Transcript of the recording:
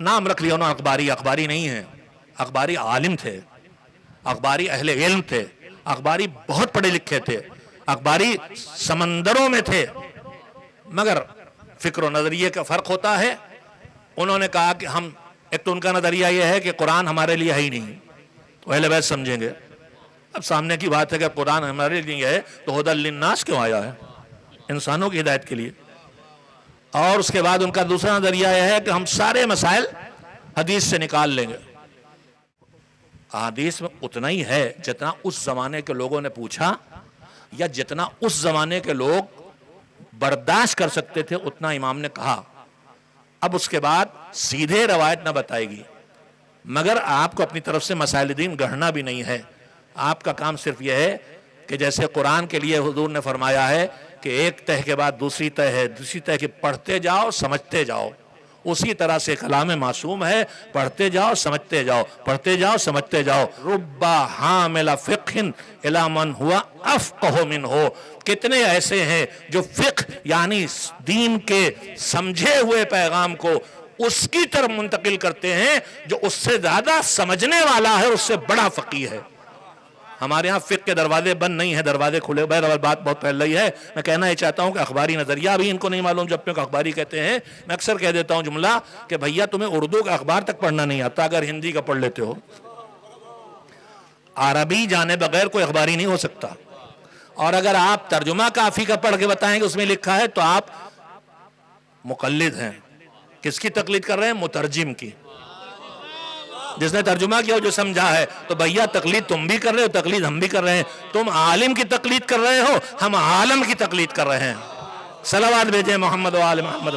नाम रख लिया उन्होंने अखबारी। अखबारी नहीं है, अखबारी आलिम थे, अखबारी अहले इल्म थे, अखबारी बहुत पढ़े लिखे थे, अखबारी समंदरों में थे, मगर फिक्र और नजरिए का फर्क होता है। उन्होंने कहा कि हम, एक तो उनका नजरिया यह है कि कुरान हमारे लिए है ही नहीं, तो अहले बैत समझेंगे। अब सामने की बात है कि कुरान हमारे लिए है तो हुदल लिन्नास क्यों आया है, इंसानों की हिदायत के लिए। और उसके बाद उनका दूसरा नजरिया यह है कि हम सारे मसाइल हदीस से निकाल लेंगे। हदीस में उतना ही है जितना उस जमाने के लोगों ने पूछा, या जितना उस जमाने के लोग बर्दाश्त कर सकते थे, उतना इमाम ने कहा। अब उसके बाद सीधे रवायत न बताएगी, मगर आपको अपनी तरफ से मसाइल दीन गढ़ना भी नहीं है। आपका काम सिर्फ यह है कि जैसे कुरान के लिए हुजूर ने फरमाया है कि एक तह के बाद दूसरी तह है, दूसरी तह के पढ़ते जाओ समझते जाओ, उसी तरह से कलाम मासूम है, पढ़ते जाओ समझते जाओ, पढ़ते जाओ समझते जाओ। रुब्बा हामिला फिक्हिन इला मन हुआ अफक़हु मिन्हु, कितने ऐसे हैं जो फिक्ह यानी दीन के समझे हुए पैगाम को उसकी तरफ मुंतकिल करते हैं जो उससे ज्यादा समझने वाला है, उससे बड़ा फकीह है। हमारे यहाँ फिक्र के दरवाजे बंद नहीं है, दरवाजे खुले। बात बहुत फैल रही है। मैं कहना ये चाहता हूँ कि अखबारी नजरिया भी इनको नहीं मालूम, जब तक अखबारी कहते हैं। मैं अक्सर कह देता हूँ जुमला कि भैया तुम्हें उर्दू का अखबार तक पढ़ना नहीं आता, अगर हिंदी का पढ़ लेते हो। अरबी जाने बगैर कोई अखबारी नहीं हो सकता। और अगर आप तर्जुमा काफी का पढ़ के बताएंगे उसमें लिखा है तो आप मुकल्लिद हैं। किसकी तकलीद कर रहे हैं? मुतरजिम की। जिसने तर्जुमा किया जो समझा है। तो भैया तकलीद तुम भी कर रहे हो, तकलीद हम भी कर रहे हैं। तुम आलिम की तकलीद कर रहे हो, हम आलम की तकलीद कर रहे हैं। सलावत भेजें मोहम्मद व आले मोहम्मद।